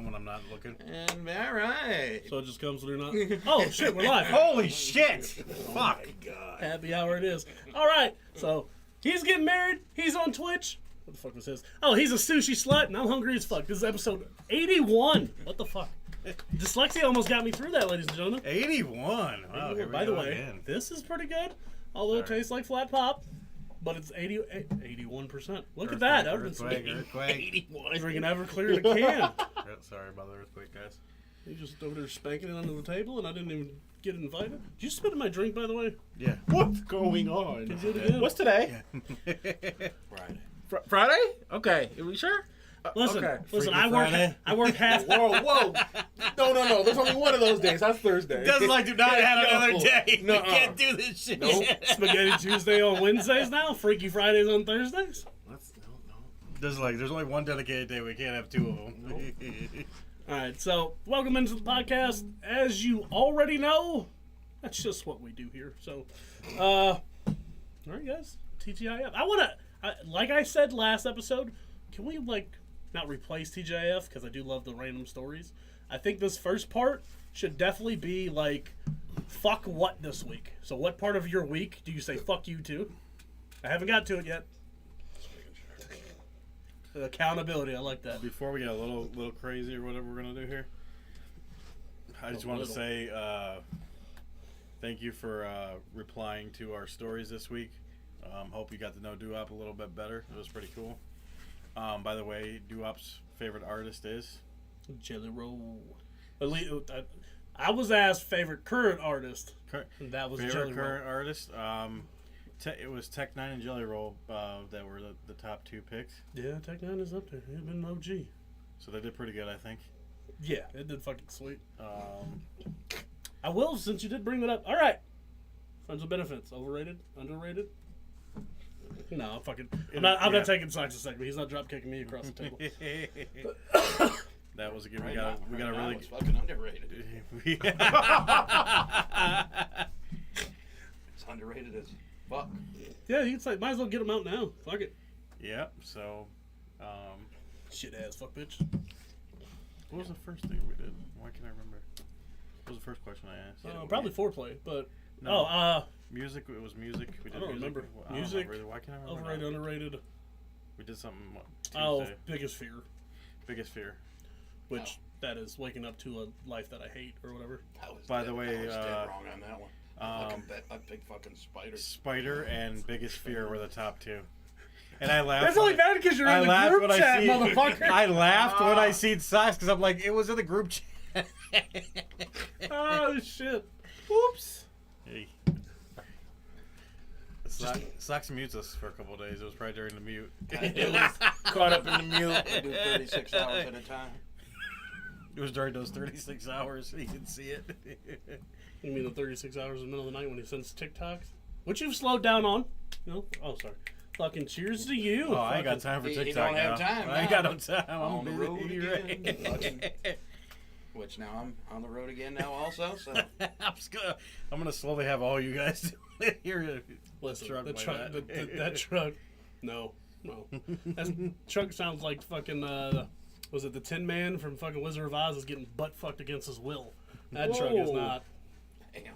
when I'm not looking. And all right. So it just comes when you're not. Oh shit, we're live. Holy shit! Fuck. God. Happy hour it is. All right, so he's getting married. He's on Twitch. What the fuck was his? Oh, he's a sushi slut, and I'm hungry as fuck. This is episode 81. What the fuck? Dyslexia almost got me through that, ladies and gentlemen. 81. Wow. Here we By the go way, again. this is pretty good. Although it tastes like flat pop, but it's 81%. Look at that. Earthquake. Earthquake. 81. Drinking Everclear in a can. Sorry about the earthquake, guys. You just over there spanking it under the table, and I didn't even get invited. Did you spit in my drink, by the way? Yeah. What's going on? Is it again? What's today? Friday. Friday? Okay. Are we sure? Listen, Okay. listen. Freaky Friday. I work half. Whoa. No. There's only one of those days. That's Thursday. Doesn't like do not have another No. day. Nuh-uh. We can't do this shit. Nope. Spaghetti Tuesday on Wednesdays now. Freaky Fridays on Thursdays. No. There's only one dedicated day. We can't have two of them. All right, so welcome into the podcast. As you already know, that's just what we do here. So, all right, guys, TGIF. I want to, like I said last episode, can we not replace TGIF because I do love the random stories. I think this first part should definitely be fuck what this week. So, what part of your week do you say fuck you to? I haven't got to it yet. Accountability, I like that. Before we get a little crazy or whatever we're gonna do here, I just want to say thank you for replying to our stories this week. Hope you got to know Doo-Wop a little bit better. It was pretty cool. By the way, Doo-Wop's favorite artist is Jelly Roll. I was asked favorite current artist. And that was favorite Jelly current Roll. artist. It was Tech Nine and Jelly Roll that were the top two picks. Yeah, Tech Nine is up there. He's been an OG. So they did pretty good, I think. Yeah, it did fucking sweet. I will, since you did bring that up. All right. Friends with benefits. Overrated? Underrated? No, I'm fucking. I'm not taking Sykes' segment. He's not drop kicking me across the table. That was a good. Right We got a now really. it's fucking underrated. It's underrated as fuck. Yeah, you can say, might as well get him out now. Fuck it. Yep. So, Shit ass fuck bitch. what was the first thing we did? Why can't I remember? What was the first question I asked? Probably foreplay, but. No. Music. It was music. We did I don't music. remember. Well, I don't Music, remember. Why can't I remember? overrated, now? underrated. We did something. Tuesday. Oh, biggest fear. Biggest fear. Which that is waking up to a life that I hate or whatever. By the way, I was dead wrong on that one. I picked fucking Spider. Spider and Biggest Fear were the top two. And I laughed. That's only bad because you're I in the laughed group when I chat, see. motherfucker. I laughed when I seen Socks because I'm like, it was in the group chat. Oh shit! Oops. Hey. Socks mutes us for a couple of days. It was probably during the mute. It was caught up in the mute. I do 36 hours at a time. It was during those 36 hours. So you can see it. You mean the 36 hours in the middle of the night when he sends TikToks? Which you've slowed down on. No? Oh, sorry. Fucking cheers to you. Oh, I ain't got time for He TikTok don't have now. time I ain't now. got no time. I'm On the busy. road You're again. right. Which now I'm on the road again now also. So I'm gonna slowly have all you guys here. Listen, Truck the like truck, that. that truck. No. That truck sounds like fucking, was it the Tin Man from fucking Wizard of Oz is getting butt fucked against his will. That truck is Whoa. not. damn.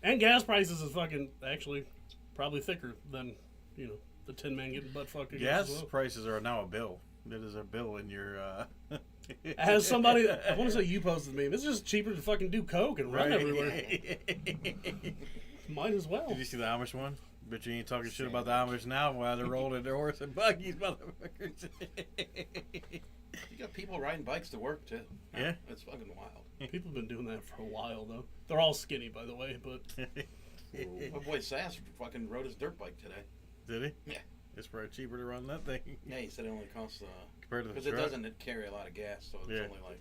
And gas prices is fucking, actually, probably thicker than, the Tin Man getting butt fucked against Gas his will. prices are now a bill. It is a bill in your. As somebody, I want to say you posted me. This is just cheaper to fucking do coke and run everywhere. Might as well. Did you see the Amish one? But you ain't talking shit about the Amish now while they're rolling their horse and buggies, motherfuckers. You got people riding bikes to work too. Yeah. It's fucking wild. People have been doing that for a while though. They're all skinny, by the way, but My boy Sass fucking rode his dirt bike today. Did he? Yeah. It's probably cheaper to run that thing Yeah, he said it only costs compared to the because truck. it doesn't carry a lot of gas, so it's Yeah. only like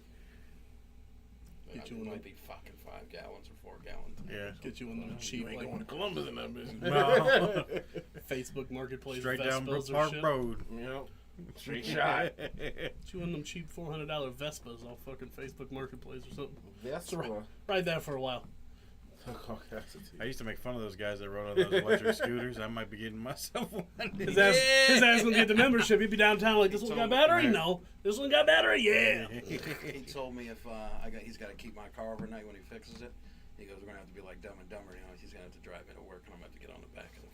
Get you it one might of be fucking 5 gallons or 4 gallons. Yeah. get you in them cheap You ain't like going to Columbus in that business. No. Facebook Marketplace Straight down Brook Vespas or Park shit. Road. Yep. Straight shot. Get you in them cheap $400 Vespas off fucking Facebook Marketplace or something. That's right. Ride that for a while. I used to make fun of those guys that rode on those electric scooters. I might be getting myself one. His ass gonna get the membership. He'd be downtown like, this one got battery? No. This one got battery? Yeah. He told me if he's got to keep my car overnight when he fixes it. He goes, we're gonna have to be like Dumb and Dumber. You know, he's gonna have to drive me to work, and I'm gonna have to get on the back of the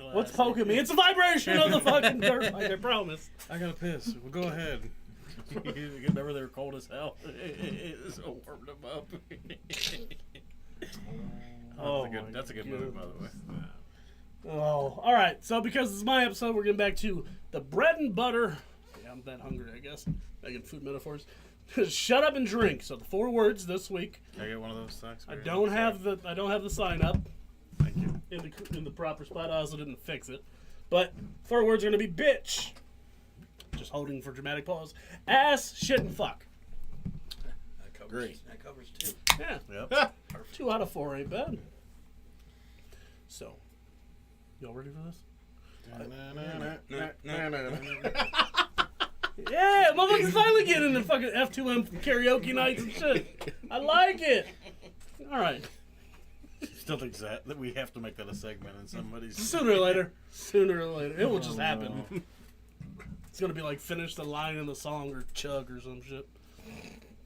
fucking. What's poking me? It's a vibration of the fucking dirt bike, I promise. I gotta piss. Well, go ahead. Remember they were cold as hell. So warmed them up. That's a good movie, by the way. Oh, all right. So because it's my episode, we're getting back to the bread and butter. Yeah, I'm that hungry, I guess. Making food metaphors. Shut up and drink. So the 4 words this week. Can I get one of those socks? I don't have the sign up Thank you. in the proper spot. I also didn't fix it. But 4 words are gonna be bitch. Just holding for dramatic pause. Ass, shit, and fuck. That covers, Great. That covers 2. Yeah. Yep. 2 out of 4 ain't bad. So, y'all ready for this? Yeah, motherfuckers finally getting into fucking F2M karaoke nights and shit. I like it. All right. Still think that we have to make that a segment in somebody's. Sooner or later. It will just happen. It's going to be like finish the line in the song or chug or some shit.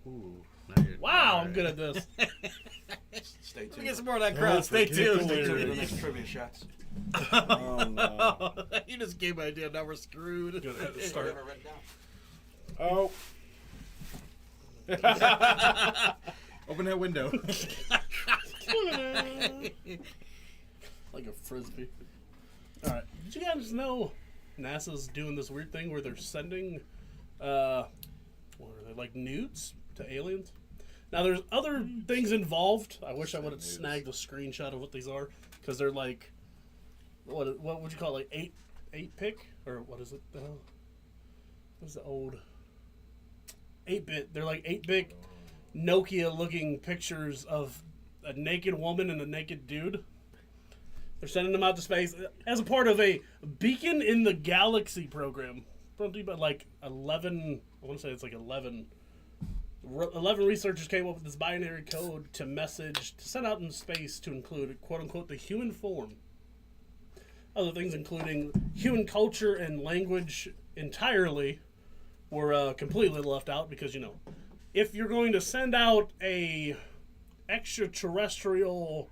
Ooh, Wow, I'm good at this. Stay tuned. We get some more of that crowd. Stay tuned. Stay tuned for the next trivia shots. Oh, no. You just gave me an idea. Now we're screwed. I have it written down. Oh. Open that window. Like a frisbee. All right. Did you guys know NASA's doing this weird thing where they're sending, what are they, like nudes to aliens? Now, there's other things involved. I wish I would have snagged a screenshot of what these are, because they're like, what would you call it, like 8-pic? Or what is it? What's the old 8-bit? They're like 8-bit Nokia-looking pictures of a naked woman and a naked dude. They're sending them out to space as a part of a Beacon in the Galaxy program. Probably about like 11, I want to say it's like 11 researchers came up with this binary code to send out in space to include, quote unquote, the human form. Other things including human culture and language entirely were completely left out because, you know, if you're going to send out a extraterrestrial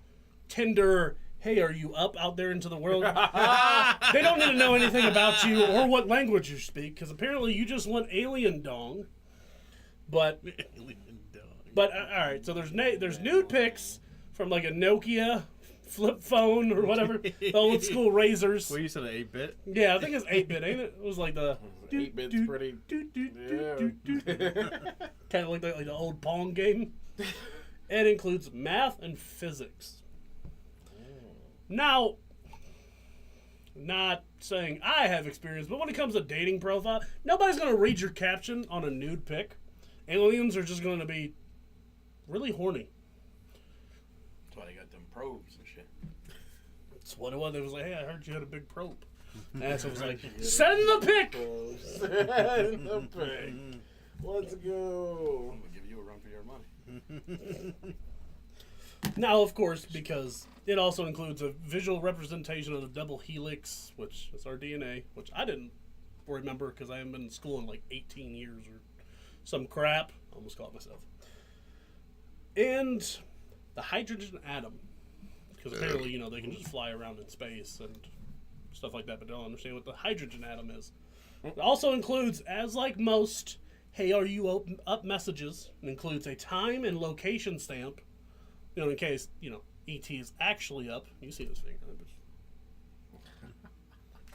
Tinder, hey, are you up out there into the world? They don't need to know anything about you or what language you speak, because apparently you just want alien dong. But all right, so there's nude pics from like a Nokia flip phone or whatever, the old school razors. Well, you said an 8-bit? Yeah, I think it's 8-bit, ain't it? It was like the 8-bit's pretty. kind of like the old Pong game. It includes math and physics. Now, not saying I have experience, but when it comes to dating profile, nobody's going to read your caption on a nude pic. Aliens are just going to be really horny. That's why they got them probes and shit. That's what it was. It was like, hey, I heard you had a big probe. And so it was like, send the pic! Send the pic. Let's go. I'm going to give you a run for your money. Now, of course, because it also includes a visual representation of the double helix, which is our DNA, which I didn't remember because I haven't been in school in like 18 years or some crap. Almost caught myself. And the hydrogen atom. Because apparently, you know, they can just fly around in space and stuff like that, but don't understand what the hydrogen atom is. It also includes, as like most, hey, are you up messages? It includes a time and location stamp. You know, in case, you know, E.T. is actually up. You see his finger.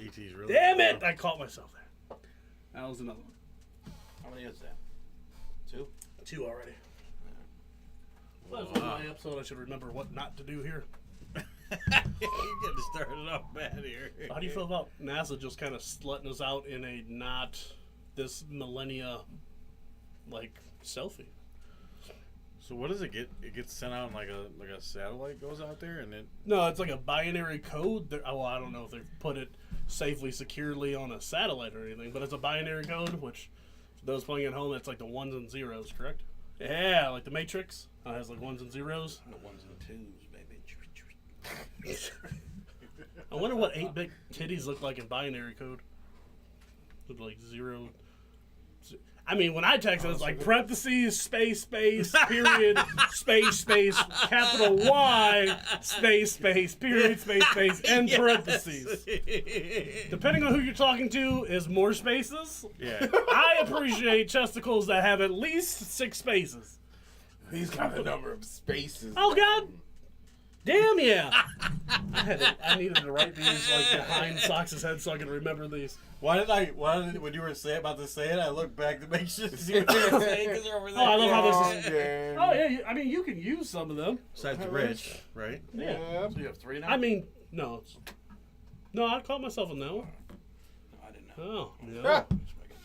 E.T.'s really. Damn it! I caught myself there. That was another one. How many is that? 2? 2 already. Well, that's my episode. I should remember what not to do here. You're getting started off bad here. How do you feel about NASA just kind of slutting us out in a not this millennia, like, selfie? So what does it get? It gets sent out in like a satellite goes out there and it. No, it's like a binary code. Well, I don't know if they've put it safely, securely on a satellite or anything, but it's a binary code, which those playing at home, that's like the ones and zeros, correct? Yeah, like the Matrix. It has like ones and zeros. The ones and twos, baby. I wonder what 8-bit titties look like in binary code. With like zero. I mean, when I text it, it's like parentheses, space, period, space, capital Y, space, period, space, and parentheses. Depending on who you're talking to, is more spaces. Yeah. I appreciate chesticles that have at least 6 spaces. He's got a number of spaces. Oh, God. Damn, yeah. I needed to write these like behind Sox's head so I could remember these. Why did when you were about to say it, I looked back to make sure to see what you were saying because they're over there. Oh, I love how this is. Game. Oh, yeah. I mean, you can use some of them. Besides Rich, right? Yeah. Yeah. So you have 3 now? I mean, no. No, I caught myself on that one. No, I didn't know. Oh, yeah. Ah.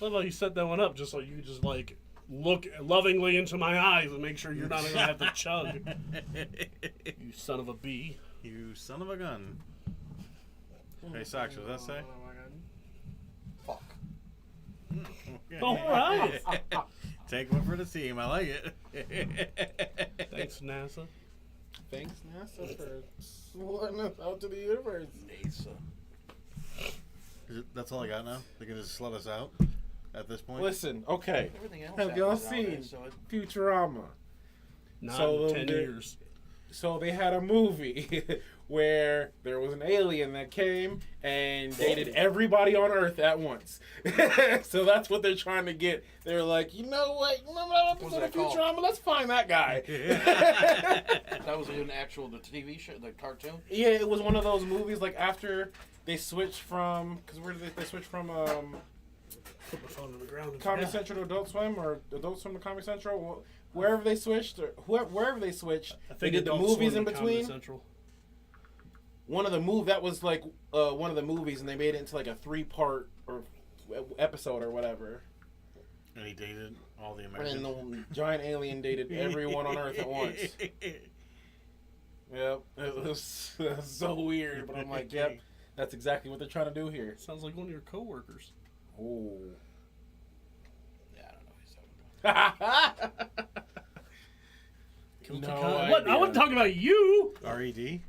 Love how you set that one up just so you could just like look lovingly into my eyes and make sure you're not gonna have to chug. You son of a bee. You son of a gun. Hey, Sox, what does that say? Fuck. All right. Take one for the team. I like it. Thanks, NASA. Thanks, NASA, for letting us out to the universe. NASA. That's all I got now? They can just let us out at this point? Listen, okay. Everything else Have y'all happens nowadays, seen so it, Futurama? Not So in 10 they- years. So they had a movie where there was an alien that came and dated everybody on Earth at once. So that's what they're trying to get. They're like, you know what? Remember that What's episode of that called? Futurama? Let's find that guy. that was an actual the TV show, the cartoon. Yeah, it was one of those movies like after they switched from, because where did they switch from? Put my phone on the ground. and Comedy forgot. Central to Adult Swim, or Adult Swim to Comedy Central, wherever they switched, or wherever they switched, I they think did the Adult movies Swim in to Comedy between. Central. One of the that was like one of the movies, and they made it into like a 3-part or episode or whatever. And he dated all the And Americans. the giant alien dated everyone on Earth at once. Yep, it was so weird, but I'm like, yep, that's exactly what they're trying to do here. Sounds like one of your coworkers. Oh. Yeah, I don't know what he's talking about. Guilty No con- What? I idea. wasn't talking about you. R.E.D.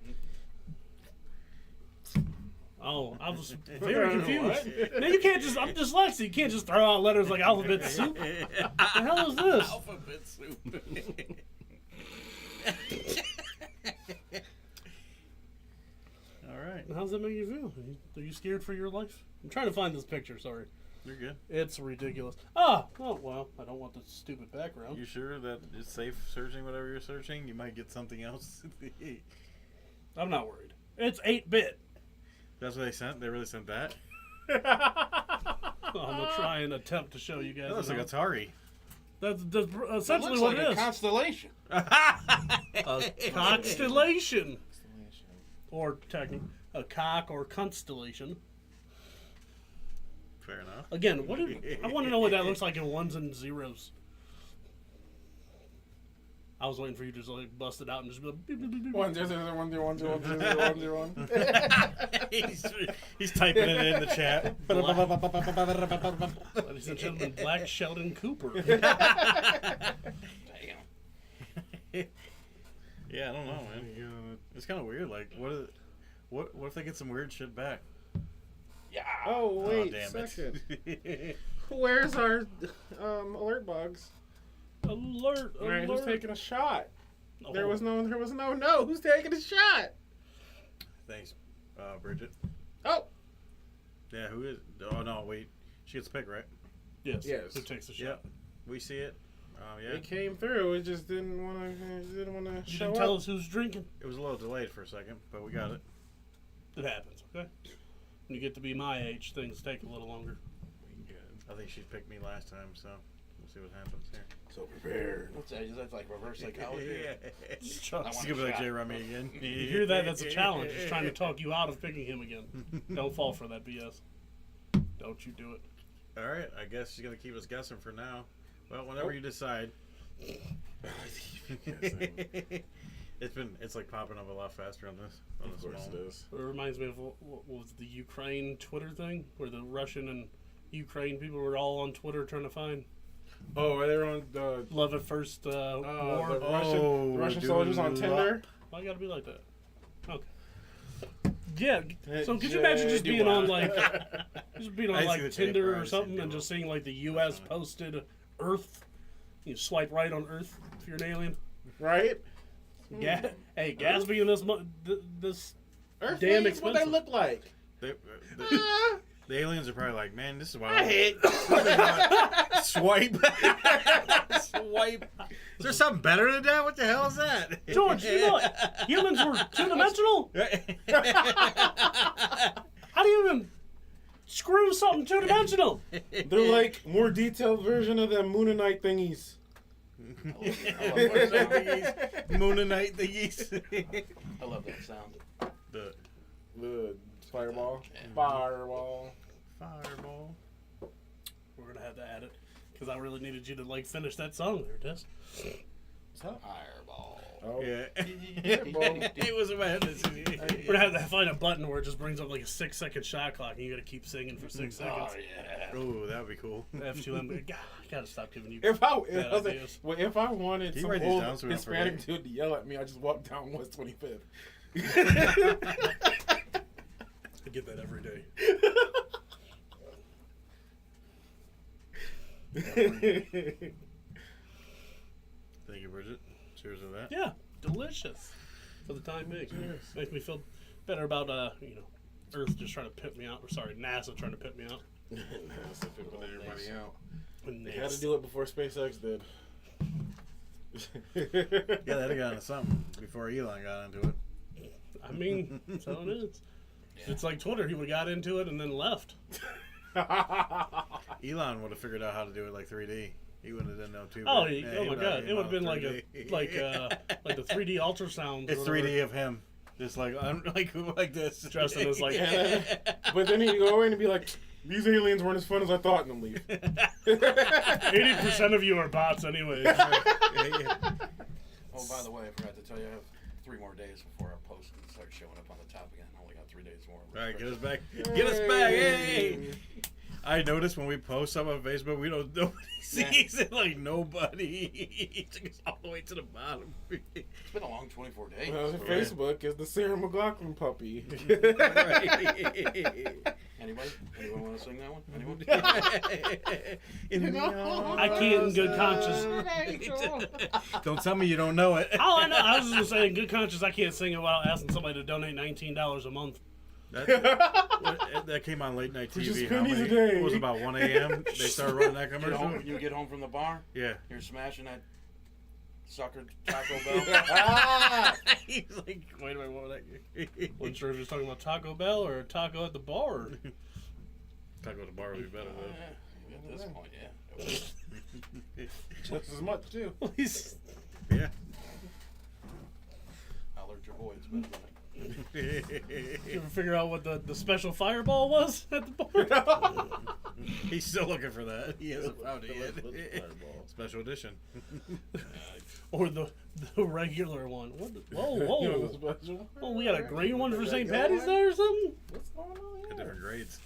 Oh, I was very confused. Man, you can't just. I'm dyslexic. You can't just throw out letters like alphabet soup. What the hell is this? Alphabet soup. All right. How's that make you feel? Are you scared for your life? I'm trying to find this picture. Sorry, You're good. it's ridiculous. Oh well. I don't want the stupid background. You sure that it's safe searching whatever you're searching? You might get something else. I'm not worried. It's 8-bit. That's what they sent? They really sent that? I'm gonna try and attempt to show you guys. That looks now. like Atari. That's It essentially looks what like it a is. constellation. A constellation, or technically a cock or constellation. Fair enough. Again, I want to know what that looks like in ones and zeros. I was waiting for you to just like bust it out and just be like, beep, beep, beep, beep. 1 0 0 1 0 1 0 1 0 1 0 1. he's typing it in the chat. Ladies and gentlemen, Black Sheldon Cooper. Damn. Yeah, I don't know, man. It's kind of weird. Like, what if they get some weird shit back? Yeah. Oh, wait damn a second. it. Where's our alert bugs? Alert! All right, who's alert. taking a shot? Oh. There was no. Who's taking a shot? Thanks, Bridget. Oh, Yeah, who is? Oh no, wait. She gets picked, right? Yes. Yes. Who takes the shot? Yep. We see it. Yeah. it came through. It just didn't want to. You Show didn't tell up. us who's drinking. It was a little delayed for a second, but we got it. It happens. Okay. When you get to be my age, things take a little longer. I think she picked me last time, so we'll see what happens here. So prepared. What's that? Is that like reverse psychology? She's Chuck, I want gonna be like shot. Jay Rummy again. you hear that? That's a challenge. He's trying to talk you out of picking him again. Don't fall for that BS. Don't you do it. All right, I guess she's gonna keep us guessing for now. Well, whenever you decide. It's like popping up a lot faster on this. On Of this course moment. it is. It reminds me of what was the Ukraine Twitter thing, where the Russian and Ukraine people were all on Twitter trying to find Oh, are they on the Love at First War. the Russian dude, soldiers on Tinder? Why gotta be like that? Okay. Yeah. So could you Yeah, imagine just do being I? on like, just being I on see like what you're Tinder saying, or something, bro. and just seeing like the U.S. posted Earth. You swipe right on Earth if you're an alien. Right? Hey, gas being this this Earth Damn is what they expensive. look like. The aliens are probably like, man, this is why I hate. swipe. Swipe. Is there something better than that? What the hell is that? George, you know humans were two-dimensional. How do you even screw something two-dimensional? They're like more detailed version of them Moonanite thingies. Moonanite thingies. I love that sound. The The fireball. Yeah. Fireball. fireball. We're gonna have to add it because I really needed you to like finish that song there, Des. Fireball. Oh. Yeah. Fireball. It was in my head. We're gonna have to find a button where it just brings up like a 6-second shot clock, and you gotta keep singing for 6 seconds. Oh yeah. Oh, that would be cool. F2M. God, I gotta stop giving you. If I ideas. if I wanted Can you some write these old down so we don't Hispanic forget? dude to yell at me, I just walk down West 25th. I get that every day. Thank you, Bridget. Cheers to that. Yeah, delicious for the time being. Makes me feel better about Earth just trying to pimp me out. Or sorry, NASA trying to pimp me out. Everybody out. And They had to NASA. do it before SpaceX did. Yeah, they'd have gotten into something before Elon got into it. I mean, that's how it is. It's like Twitter. He would have got into it and then left. Elon would have figured out how to do it like 3D. He wouldn't have done no too. Oh, bad. he, Yeah, oh he my would've God! had It would have been him like on a 3D. like the 3D ultrasound. It's 3D of him, just like I'm like this, Dressed in his, like- But then he'd go in and be like, these aliens weren't as fun as I thought, and then leave. 80% of you are bots, anyways. Oh, by the way, I forgot to tell you, I have 3 more days before our post can start showing up on the top again. I only got 3 days more. All right, get us back. Get us back. Hey. I noticed when we post something on Facebook, nobody sees it. Like nobody. He took us all the way to the bottom. It's been a long 24 days. Well, Facebook is the Sarah McLaughlin puppy. Anybody? Anyone want to sing that one? Anyone? I can't in good conscience. Don't tell me you don't know it. Oh, I know. I was just gonna say, in good conscience, I can't sing it without asking somebody to donate $19 a month. That came on late night For just TV. How pennies a many? day. It was about 1 a.m. They started running that Get commercial. home, you get home from the bar, Yeah. you're smashing that sucker Taco Bell. He's like, wait a minute, what was that? Wasn't sure if he was talking about Taco Bell or a taco at the bar. Taco at the bar would be better though. At this point, yeah. Just as much, too. He's- Yeah. I'll alert your boy. It's better than it. You ever figure out what the special fireball was at the bar? He's still looking for that. He hasn't found it yet. Special edition. Or the regular one? What the, whoa, You know, whoa. the special one? Oh, we got a green one for St. Patty's Day or something? What's going on At here? different grades.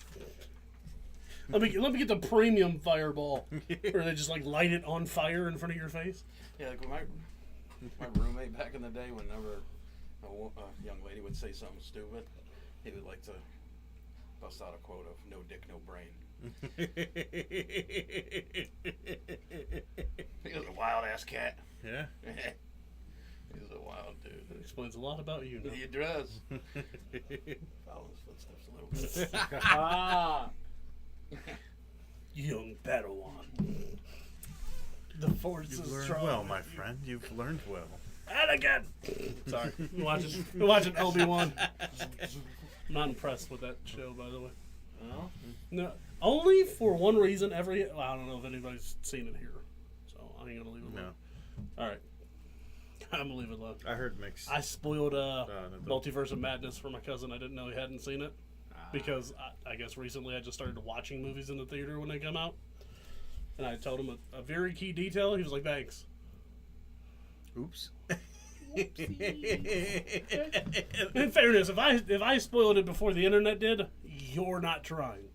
Let me get the premium fireball, where they just like light it on fire in front of your face. Yeah, like when my roommate back in the day, whenever a young lady would say something stupid, he would like to bust out a quote of "No dick, no brain." He was a wild ass cat. Yeah. He's a wild dude. That explains a lot about you now. He does. Follow his footsteps a little bit. Ah. Young Padawan. The force You've is learned strong. well, my friend. You've learned well. And again. Sorry, we're watching Obi-Wan. I'm not impressed with that show, by the way. Well, No, only for one reason. I don't know if anybody's seen it here, so I ain't gonna leave it alone. No. All right, I'm gonna leave it alone. I heard mixed. I spoiled no. Multiverse of Madness for my cousin. I didn't know he hadn't seen it because I guess recently I just started watching movies in the theater when they come out, and I told him a very key detail. He was like, "Thanks." Oops. In fairness, if I spoiled it before the internet did, you're not trying.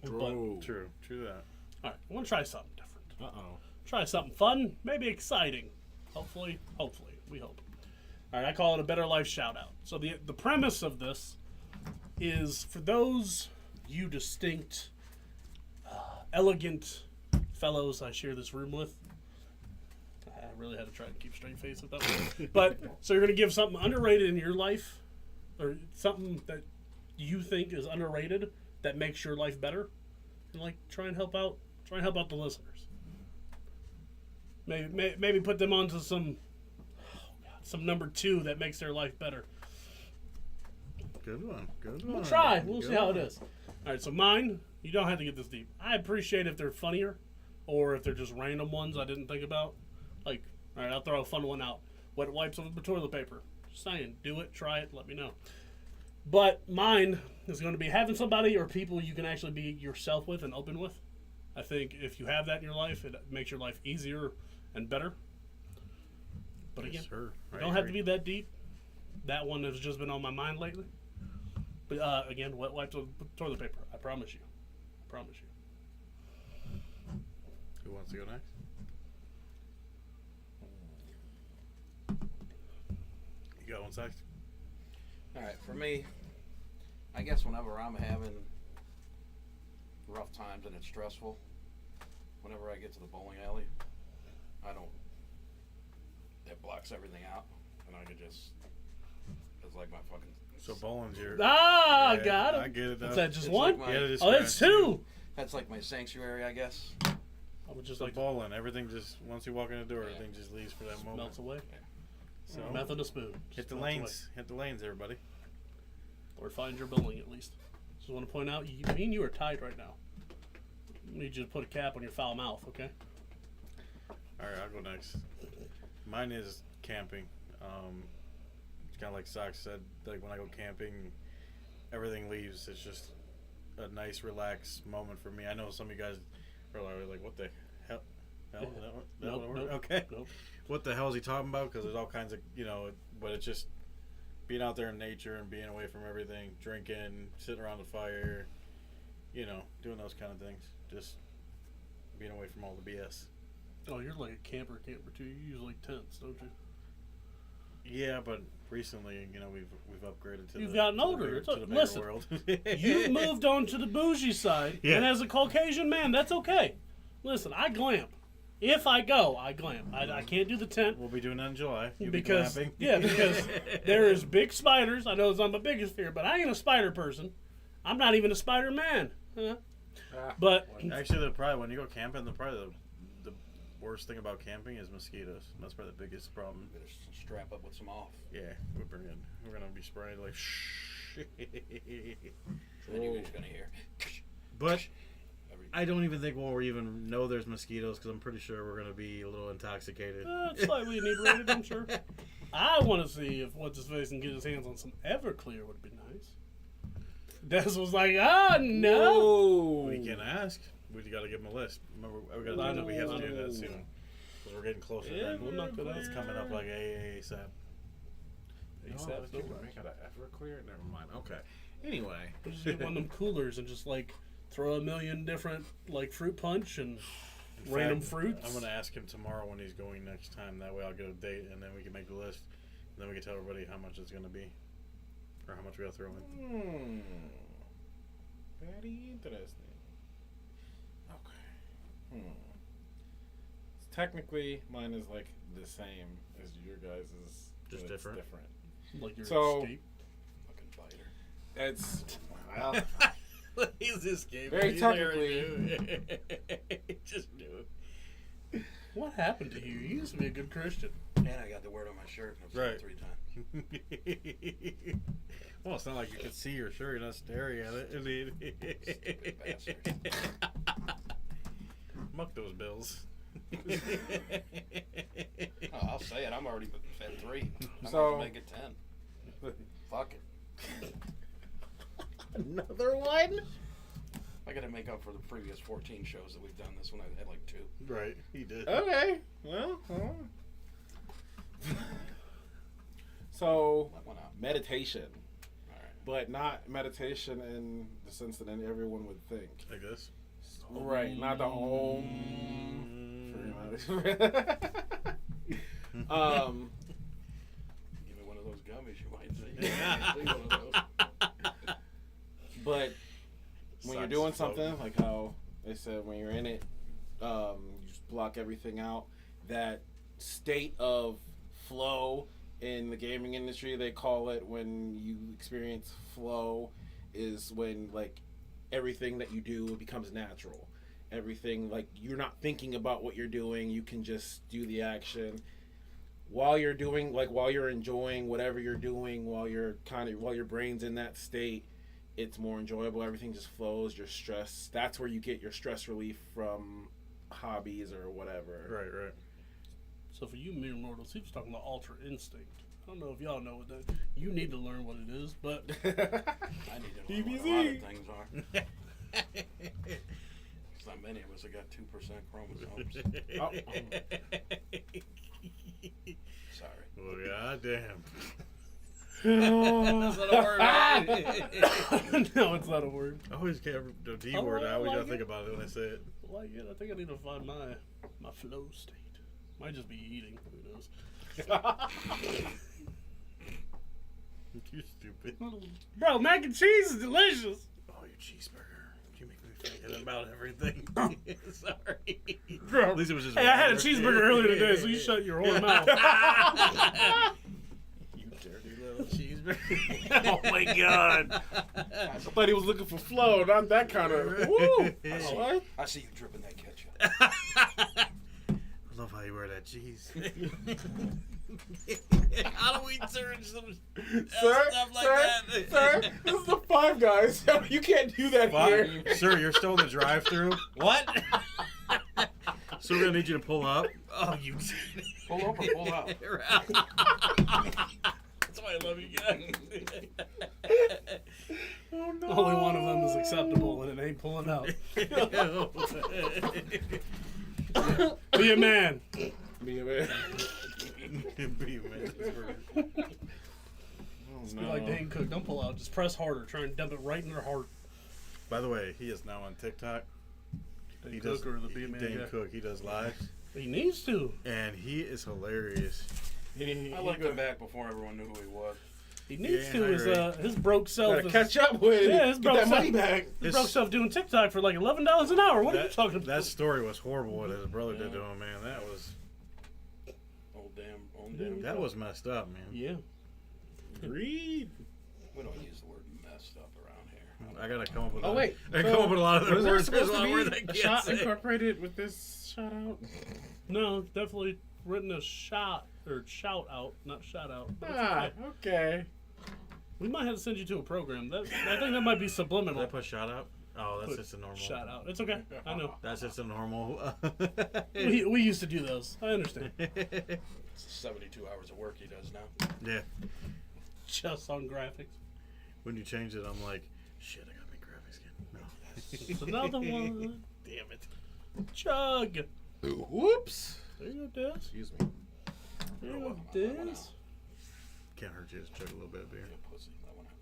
But, all True that. right, I want to try something different. Uh-oh. Try something fun, maybe exciting. Hopefully, we hope. All right, I call it a Better Life shout out. So the premise of this is for those you distinct, elegant fellows I share this room with. I really had to try to keep a straight face with that one. But so you're gonna give something underrated in your life, or something that you think is underrated that makes your life better, and like try and help out the listeners. Maybe put them onto some number 2 that makes their life better. Good one. We'll try. We'll see how it is. All right, so mine, you don't have to get this deep. I appreciate if they're funnier or if they're just random ones I didn't think about. Like, all right, I'll throw a fun one out. Wet wipes with toilet paper. Just saying, do it, try it, let me know. But mine is going to be having somebody or people you can actually be yourself with and open with. I think if you have that in your life, it makes your life easier and better. But again, I don't have to be that deep. That one has just been on my mind lately. But again, wet wipes with toilet paper. I promise you. Who wants to go next? You got one, Sax? All right, for me, I guess whenever I'm having rough times and it's stressful, whenever I get to the bowling alley, it blocks everything out, and I could just, it's like my fucking. So bowling's your. Ah, Yeah, got it. I get it. Is Though. that just It's one? like my- Yeah, it is Oh, it's scratch, too. 2. That's like my sanctuary, I guess. I would just So like bowling, everything just once you walk in the door, Yeah. everything just leaves for that moment. melts away. So Method of spoon. hit Just the melts lanes, hit the lanes, everybody. away. Or find your bowling at least. Just want to point out, me and you are tied right now. I need you to put a cap on your foul mouth, okay? All right, I'll go next. Mine is camping. It's kind of like Sox said. Like when I go camping, everything leaves. It's just a nice, relaxed moment for me. I know some of you guys are like, "What the hell? Hell? Yeah. That Nope, one? nope, Okay. nope. What the hell is he talking about?" Because there's all kinds of, but it's just being out there in nature and being away from everything, drinking, sitting around the fire, doing those kind of things. Just being away from all the BS. Oh, you're like a camper too. You use like tents, don't you? Yeah, but recently, we've upgraded to. You've the, gotten to the older. bigger- It's to a- the bigger listen, world. You've moved on to the bougie side, Yeah. and as a Caucasian man, that's okay. Listen, I glamp. If I go, I glamp. I can't do the tent We'll be doing that in July. You'll because be glamping. because there is big spiders. I know it's not my biggest fear, but I ain't a spider person. I'm not even a spider man. But Actually, when you go camping, the worst thing about camping is mosquitoes. That's probably the biggest problem. Better strap up with some off. Yeah, we're gonna be spraying like shh. Then you're just gonna hear. But Every, I don't even think we'll even know there's mosquitoes because I'm pretty sure we're gonna be a little intoxicated. slightly inebriated, I'm sure. I want to see if what's his face can get his hands on some Everclear. Would be nice. Des was like, no. Whoa. We can ask. We got to give them a list. Remember, we have to do that soon because we're getting closer. Yeah, then. we'll knock that out. It's coming up like ASAP. No, ASAP, you no can rush. make out an Everclear? Never mind. Okay. Anyway. Just get one of them coolers and just like throw a million different like fruit punch and In random fact, fruits. I'm gonna ask him tomorrow when he's going next time. That way, I'll get a date and then we can make the list. And then we can tell everybody how much it's gonna be, or how much we gotta throw in. Very interesting. Okay. Technically, mine is like the same as your guys'. Just but it's different? Like your So- escape. fucking biter. It's well, He's escaping. Very He's technically- just do it. What happened to you? You used to be a good Christian. And I got the word on my shirt and I've said Right. it 3 times. Well, it's not like you can see your shirt. You're not staring at it. I mean, Stupid bastard. muck those bills. Oh, I'll say it. I'm already at 3. I'm So- going to make it 10. Fuck it. Another one? I got to make up for the previous 14 shows that we've done. This one I had like 2. Right, he did. okay. Well. So That one out. meditation, All right. but not meditation in the sense that everyone would think. Like this. Right. Not the om. Give me one of those gummies, you might see. One of those. But when you're Sucks doing floating. something like how they said when you're in it, you just block everything out. That state of flow in the gaming industry, they call it, when you experience flow, is when like everything that you do becomes natural. Everything, like, you're not thinking about what you're doing. You can just do the action while you're doing, like, while you're enjoying whatever you're doing, while your brain's in that state. It's more enjoyable. Everything just flows. Your stress, that's where you get your stress relief from hobbies or whatever. Right. So for you mere mortals, he was talking about Ultra Instinct. I don't know if y'all know what that. You need to learn what it is, but I need to know what a lot of things are. There's not many of us that got 2% chromosomes. Sorry. Well, goddamn. that's not a word. No, it's not a word. I always can't the D Oh, word. I I always like gotta think it. about it when I say it. Like it, I think I need to find my flow state. Might just be eating. Who knows? You're stupid. Bro, mac and cheese is delicious. Oh, your cheeseburger. You make me thinking about everything. Sorry. Bro, At least it was just hey, I had a water. cheeseburger earlier today, so you shut your whole mouth. You dirty little cheeseburger. Oh my god. I thought he was looking for flow, not that kind of. Woo! What? I see you dripping that ketchup. I love how you wear that cheese. How do we turn some Sir, stuff like sir, that? sir, this is the Five Guys. You can't do that here. Sir, you're still in the drive-through, What? so we're gonna need you to pull up. Oh, you. Pull up or pull out? That's why I love you guys. Oh, no. Only one of them is acceptable, and it ain't pulling out. Be a man. Be a man. Be a man. Oh, Be like Dane Cook. Don't pull out. Just press harder. Try and dump it right in their heart. By the way, he is now on TikTok. Dane He Cook does, or the Be a Man Dane guy. Cook. He does lives, He needs to. and he is hilarious. I looked him back before everyone knew who he was. He needs Yeah, to. I His broke self Gotta is catch up with. Yeah, his Get broke that self. money back. his broke self doing TikTok for like $11 an hour. What are you talking about? That story was horrible. What his brother did to him, man. Old damn. That was messed up, man. Yeah. Agreed. We don't use the word messed up around here. I gotta come up with. Oh, wait. I come up with a lot of Was other there words. supposed There's a to lot of be words I a can't shot say. incorporated with this shout out? No, it's definitely written a shot or shout out, not shout out. But it's Ah, okay. okay. We might have to send you to a program. I think that might be Did subliminal. I put shout out? Oh, that's Put just a normal. Shout out. It's okay. I know. That's just a normal. We used to do those. I understand. It's 72 hours of work he does now. Yeah. Just on graphics. When you change it, I'm like, shit, I gotta make graphics again. No. It's another one. Damn it. Chug. Whoops. There you go, Des. Excuse me. There you Oh, go, well, Des. Can't hurt you. Just chug a little bit of beer. Yeah, pussy. That one out.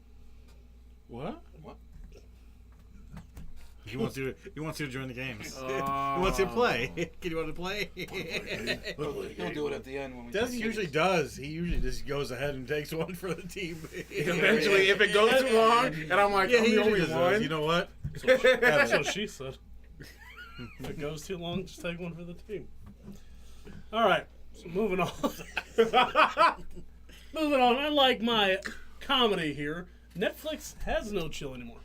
What? What? He wants you to join the games. Oh. He wants you to play. Can you want to play? He'll do it at the end when we Des take usually it. does. He usually just goes ahead and takes one for the team. Eventually, if it goes too long, and I'm like, Yeah, I'm he the usually only just does. one. You know what? That's what she said. If it goes too long, just take one for the team. All right. So moving on. Moving on. Unlike my comedy here, Netflix has no chill anymore.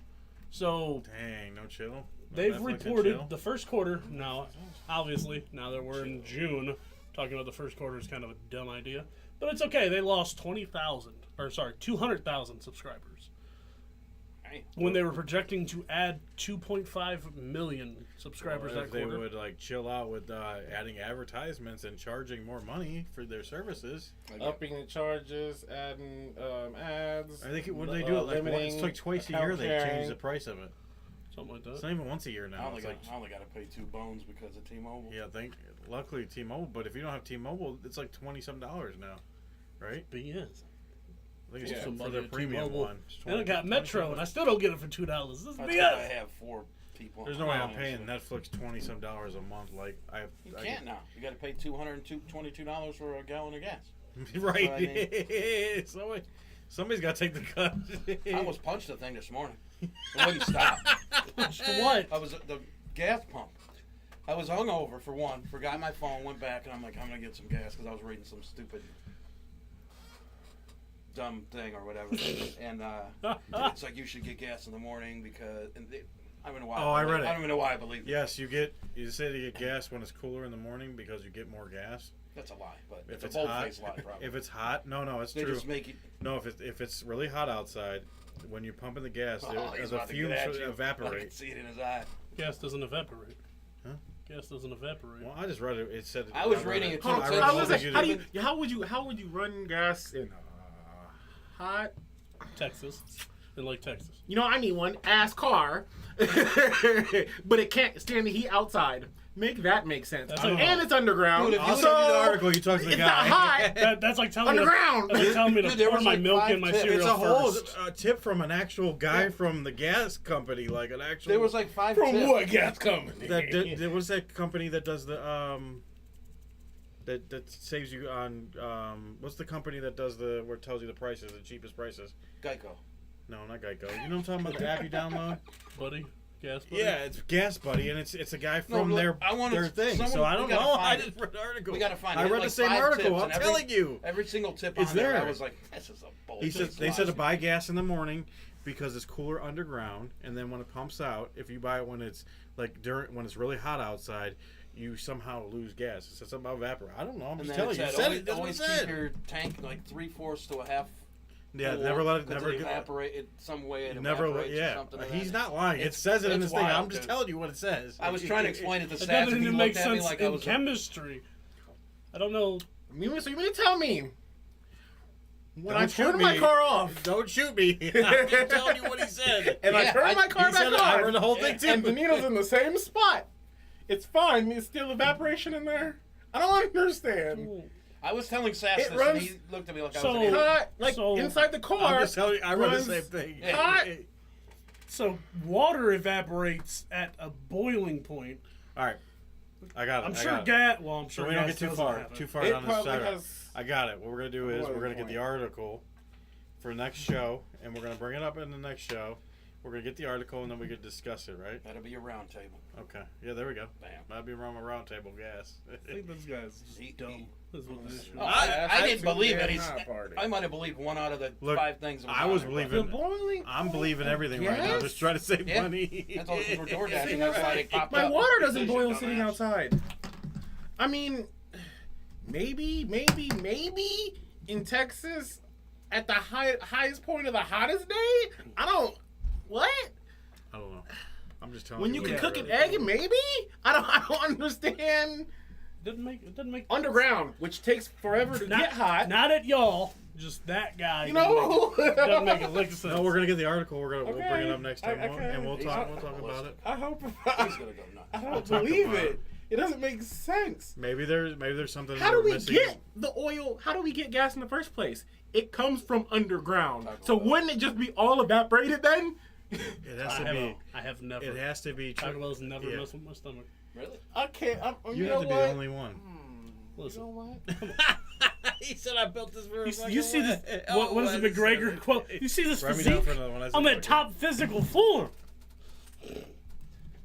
So Dang, no chill. No they've Netflix and reported chill? the first quarter. Now, obviously, now that we're in June, talking about the first quarter is kind of a dumb idea. But it's okay. They lost 200,000 subscribers. Hey, When they were projecting to add 2.5 million subscribers Well, that if they quarter. would like chill out with adding advertisements and charging more money for their services. Upping the charges, adding ads. I think what do they do? It like limiting it's like twice a account year they sharing. change the price of it. Something like that. It's not even once a year I now. only It's got like to pay 2 bones because of T-Mobile. yeah, luckily T-Mobile, but if you don't have T-Mobile, it's like $20-some now, right? BS. I think it's Yeah. for their Somebody at premium T-Mobile. one. It's And I got 20 Metro, and I still don't get it for $2. This is That's 'cause I BS. have people. There's no way I'm Oh, paying so- Netflix $20-some a month. Like You can't now. You got to pay $222 for a gallon of gas. Right. So, I Somebody's got to take the cut. I almost punched the thing this morning. It wouldn't stop. What? I was at the gas pump. I was hungover for one. Forgot my phone. Went back and I'm like, I'm gonna get some gas because I was reading some stupid, dumb thing or whatever. And it's like you should get gas in the morning because. I don't know why. Oh, I read it. I don't even know why I believe it. Yes, you say to get gas when it's cooler in the morning because you get more gas. That's a lie, but If it's it's a hot, bold-faced lie, probably. if it's hot, no, it's They true. just make it. No, if it's really hot outside, when you're pumping the gas, Oh, he's the about to get fumes at you. I can evaporate. see it in his eye. Gas doesn't evaporate. Huh? Gas doesn't evaporate. Well, I just read it. It said. I was read reading it too. Hold It on, said I you was should like, do how would you run gas in hot? Texas. In Lake Texas. You know, I need one ass car, but it can't stand the heat outside. Make that make sense. That's And like- it's underground. Dude, if you I'll So, send you the article. You talk to the it's guy. not hot. That's like telling Underground. me to, that's like telling me to Dude, there pour was my like milk 5 in my tips. cereal It's a whole first. tip from an actual guy from the gas company, like an actual. There was like 5 From tips. what gas company? There was that company that does the that saves you on what's the company that does where it tells you the prices, the cheapest prices? Geico. No, not Geico. You know what I'm talking about? The app you download? Buddy. Gas buddy. Yeah, it's Gas Buddy, and it's a guy from look, their I wanna- their thing. someone- So I we don't gotta know. I find just read the article. We gotta find it. I It read had the like same 5 article. tips, I'm and every- telling you. Every single tip It's on there, I there. was like, this is a bullshit. He said to buy gas in the morning because it's cooler underground, and then when it pumps out, if you buy it when it's like when it's really hot outside, you somehow lose gas. It said something about evaporate. I don't know. I'm And just then telling you. it It said, said always, it. That's what it always keep said. your tank like 3/4 to a half. Yeah, full, never let it 'cause never get evaporate. It some way it never. evaporates or Yeah, something. like he's that. not lying. It It's- says it in it's this thing. I'm wild, just dude. telling you what it says. I was trying to explain it to It Sats, doesn't and he even make looked at me sense like I in was. chemistry. I don't know. So you mean to tell me when I Don't shoot turn my me. car off Don't shoot me. I'm just telling you what he said. and I Yeah, turn my car He back said it. I read on, the whole thing too. and the needle's in the same spot, it's fine. There's still evaporation in there. I don't understand. I was telling Sats It this, runs- and he looked at me like I So- was an idiot. Hot, like So- inside the car. I'm just telling you. I read the runs same thing. hot. So water evaporates at a boiling point. All right, I got it. I'm I sure got it. gas. Well, I'm So sure we don't gas get too doesn't far. have it. Too far It down this probably side. has. I got it. What we're gonna do is Boiling we're gonna get point. the article for next show, and we're gonna bring it up in the next show. We're gonna get the article, and then we could discuss it, right? That'll be a round table. Okay. Yeah, there we go. Bam. That'd be around my round table gas. I think this guy's just He- dumb. Is what this is. Oh, I didn't believe it. He's He's, I might have believed one out of the Look, 5 things. That I on was there, believing- The boiling. I'm believing point everything of right now. gas? Just trying to save Yeah. money. That's all because we're door dashing. That's why they popped My up. water doesn't This boil dumbass. sitting outside. I mean, maybe in Texas at the highest point of the hottest day. I don't. What? I don't know. I'm just telling When you. you can Yeah. cook an egg, maybe? I don't understand. It doesn't make Underground, which takes forever to get hot. Not at y'all. Just that guy. You know. Doesn't make a lick of sense. No, we're gonna get the article. We'll Okay. bring it up next time, Okay. and we'll He's talk. not- We'll talk about it. I hope. He's gonna go nuts. I We'll don't talk believe about it. it. It doesn't make sense. Maybe there's something. How do we're we missing. get the oil? How do we get gas in the first place? It comes from underground. Taco So Bell. wouldn't it just be all evaporated then? It has to be. I have never. It has to be. Taco Bell's never Yeah. messed with my stomach. Really? I can't. You know have to be what? the only one. Listen. what? He said I built this for. You see this? What is the McGregor quote? You see this Write me down physique? for another one. I'm at top physical form.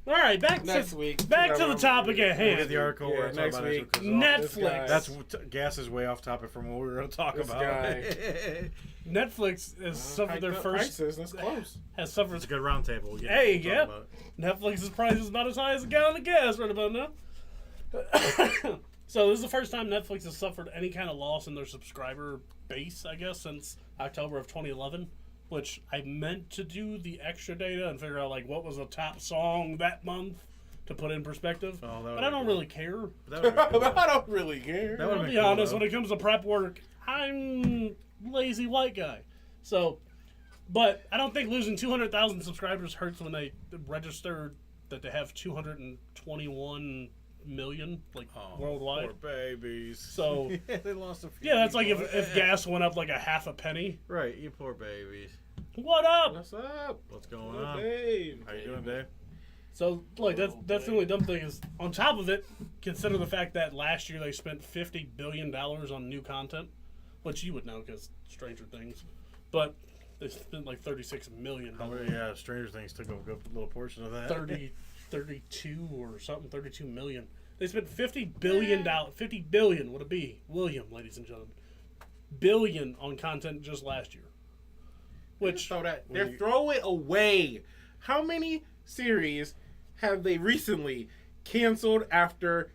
All right, Next week. Back to the topic at We'll get hand. the article. Yeah, we're gonna talk next about week. because Netflix. That's gas is way off topic from what we were going to talk This about. guy. Netflix has suffered their first. Prices. That's close. Has suffered. It's a good round table. We get Hey, to yeah. talk about it. Netflix's price is not as high as a gallon of gas right about now. So this is the first time Netflix has suffered any kind of loss in their subscriber base, I guess, since October of 2011. Which I meant to do the extra data and figure out like what was the top song that month to put in perspective. Oh, that but would've I don't been really care. That would've been cool. I don't really care. That would've I'll been be cool, honest, though. when it comes to prep work, I'm lazy white guy. So, but I don't think losing 200,000 subscribers hurts when they register that they have 221 million, like, Oh, worldwide. Poor babies. So, they lost a few. yeah, that's like people. if gas went up like a half a penny. Right, you poor babies. What up? What's up? What's going Good on? Dave. How you doing, Dave? So, like, that's the only dumb thing is, on top of it, consider the fact that last year they spent $50 billion on new content, which you would know because Stranger Things, but they spent like $36 million. Yeah, Stranger Things took a good little portion of that. 32 or something, 32 million. They spent $50 billion, $50 billion, would it be? William, ladies and gentlemen. Billion on content just last year. Which, They're throwing away. How many series have they recently canceled after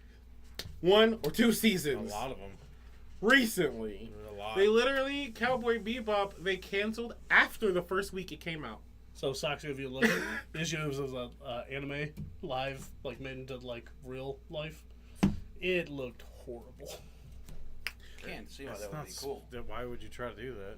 1 or 2 A seasons? lot of them. Recently. A lot. They literally, Cowboy Bebop, they canceled after the first week it came out. so Soxy, if you look at issues as a anime live, like made into like real life, it looked horrible. Can't see why That's that would not be cool. Why would you try to do that?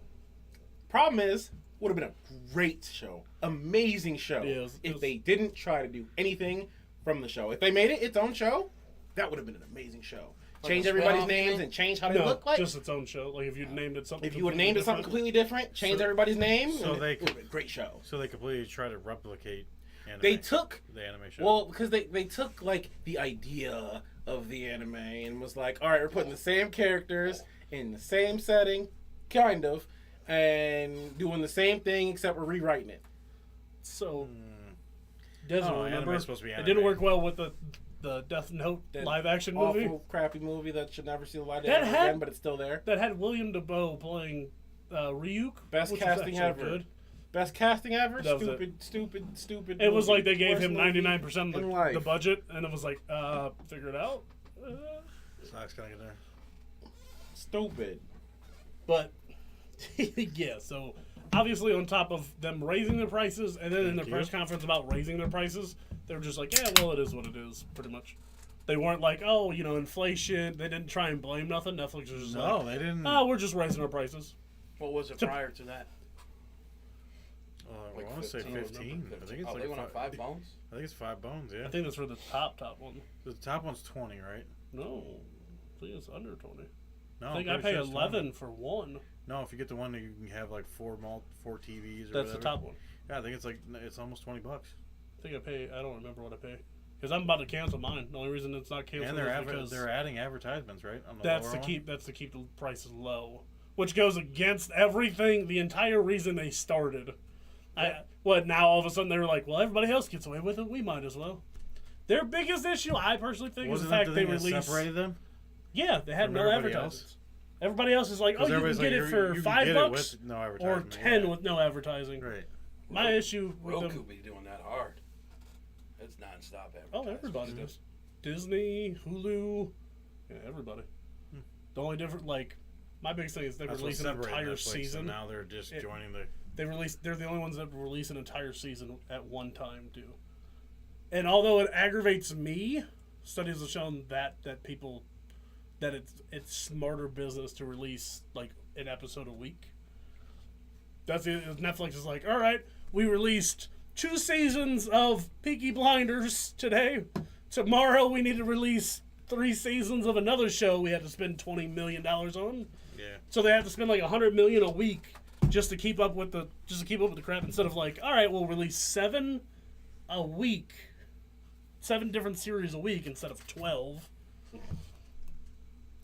Problem is, would have been a great show. Amazing show. Yeah, it was- if they didn't try to do anything from the show. If they made it its own show, that would have been an amazing show. Like Change a everybody's spin-off, names you mean? and change how they No, look like. just its own show. Like if you'd named it something. If you would have named it something completely different, change everybody's name, So and they it would have been a great show. So they completely try to replicate anime. They took, the anime show. well, because they took, like, the idea of the anime and was like, all right, we're putting the same characters in the same setting, kind of, and doing the same thing, except we're rewriting it. So, doesn't Oh, remember. anime's supposed to be It anime. didn't work well with the Death Note That live action Awful, movie crappy movie that should never see the light of That day had- again, but it's still there. that had William DeBoe playing Ryuk. Best which was casting actually ever. Good. Best casting ever? That was it. Stupid. It was movie. like they gave Worst him movie 99% of in the life. budget, and it was like, figure it out. Sox gotta get there. Stupid. But yeah, so obviously on top of them raising their prices, and then in their Thank you. press conference about raising their prices, they were just like, yeah, well, it is what it is, pretty much. They weren't like, oh, you know, inflation. They didn't try and blame nothing. Netflix was just No, like, they didn't. oh, we're just raising our prices. What was it prior to that? I Like want to say 15, 15. I think it's oh, like they went on 5 bones? I think it's 5 bones. Yeah. I think that's for the top one. The top one's 20, right? No, I think it's under 20. No, I think I'm I pretty pay sure it's 20. 11 for one. No, if you get the one that you can have like four TVs or That's whatever. the top one. Yeah, I think it's almost $20. I think I pay. I don't remember what I pay because I'm about to cancel mine. The only reason it's not canceled And is because they're adding advertisements, right? On the that's lower to one? keep the prices low, which goes against everything. The entire reason they started. Now all of a sudden they were like, well, everybody else gets away with it, we might as well. Their biggest issue, I personally think, is the fact they released. Separated them. Yeah, they had from no everybody advertisements. else? Everybody else is like, oh, 'Cause you can everybody's get like, it for you can $5 get it with no or advertisement, 10 yeah. with no advertising. Right. My issue with Roku them. be doing that hard. It's non-stop advertising. Oh, everybody does. Disney, Hulu, yeah, everybody. The only different, like, my biggest thing is they That's what release an separated entire Netflix, season. And now they're just joining the. They're the only ones that release an entire season at one time, too. And although it aggravates me, studies have shown that it's smarter business to release like an episode a week. That's it. Netflix is like, all right, we released 2 seasons of Peaky Blinders today. Tomorrow we need to release 3 seasons of another show we had to spend $20 million on. Yeah. So they have to spend like $100 million a week just to keep up with the crap. Instead of like, all right, we'll release 7 a week, 7 different series a week instead of 12.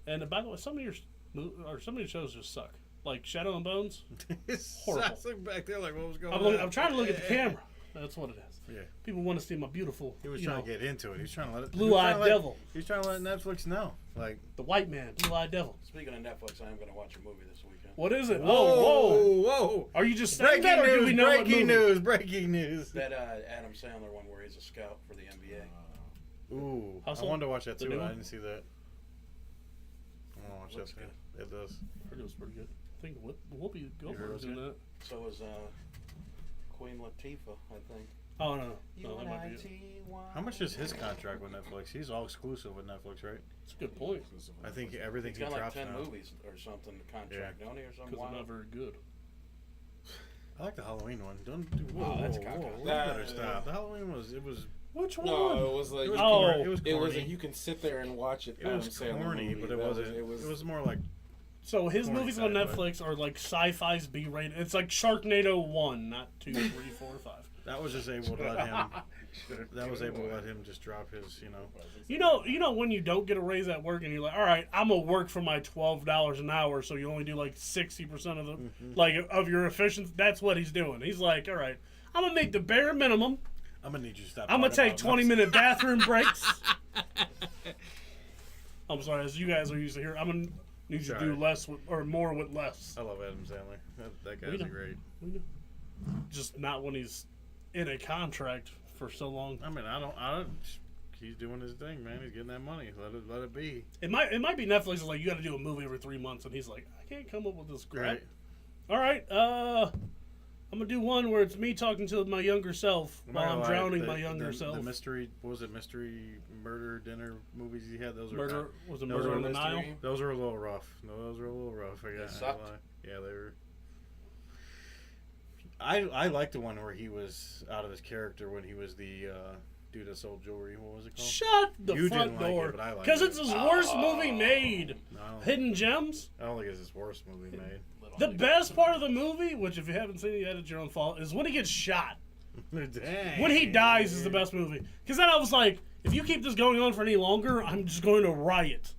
And by the way, some of your shows just suck. Like Shadow and Bones. Horrible. Sox look back there like, what was going on? I'm trying to look at the camera. That's what it is. Yeah. People want to see my beautiful. He was trying to get into it. He was trying to let it. Blue-eyed devil. He was trying to let Netflix know. Like, The white man, blue-eyed devil. Speaking of Netflix, I am going to watch a movie this weekend. What is it? whoa. Oh. Are you just saying that, or do we know what movie? breaking news. That Adam Sandler one where he's a scout for the NBA. Ooh, Hustle? I wanted to watch that The too. new I one? didn't see that. I want to watch Looks that too. It does. I heard it was pretty good. I think Whoopi heard it Goldberg's was in good? that. So is Queen Latifah, I think. Oh, no. No, that might be it. How much is his contract with Netflix? He's all exclusive with Netflix, right? That's a good point. I think everything He's he got like drops 10 now. movies or something to contract, don't he, or something? Because they're not very good. I like the Halloween one. Don't do. Oh, Whoa, that's whoa, cock-eye. whoa. You better stop. The Halloween was. It was. Which one? No, it was like It was Oh, corny. It was it was corny. you can sit there and watch it. It was corny, but it wasn't. It was more like. So his Corny movies on side, Netflix are like sci-fi's B-rated. It's like Sharknado 1, not 2, 3, 4, 5. That was just able to let him. That was able to let him just drop his, You know when you don't get a raise at work and you're like, all right, I'm gonna work for my $12 an hour, so you only do like 60% of the of your efficiency. That's what he's doing. He's like, all right, I'm gonna make the bare minimum. I'm gonna need you to stop. I'm gonna take talking 20-minute bathroom breaks. I'm sorry, as you guys are used to hear, I'm gonna need you to do less or more with less. I love Adam Sandler. That We guy's know. great. We know. Just not when he's in a contract for so long. I mean, I don't. He's doing his thing, man. He's getting that money. Let it be. It might be Netflix is like, you got to do a movie every 3 months, and he's like, I can't come up with this crap. Right. All right, I'm gonna do one where it's me talking to my younger self while I'm drowning my younger self. The mystery, what was it? Mystery murder dinner movies he had. Those Murder were was a those murder were on the mystery. Nile. those were a little rough. No, those were a little rough. I guess. sucked? Yeah, they were. I liked the one where he was out of his character when he was the dude that sold jewelry. What was it called? Shut the You front didn't like door, it, but I liked because it. it's his worst movie made. No, Hidden Gems. I don't think it's his worst movie made. The best part of the movie, which if you haven't seen it yet, it's your own fault, is when he gets shot. Dang. When he dies is the best movie. Because then I was like, if you keep this going on for any longer, I'm just going to riot.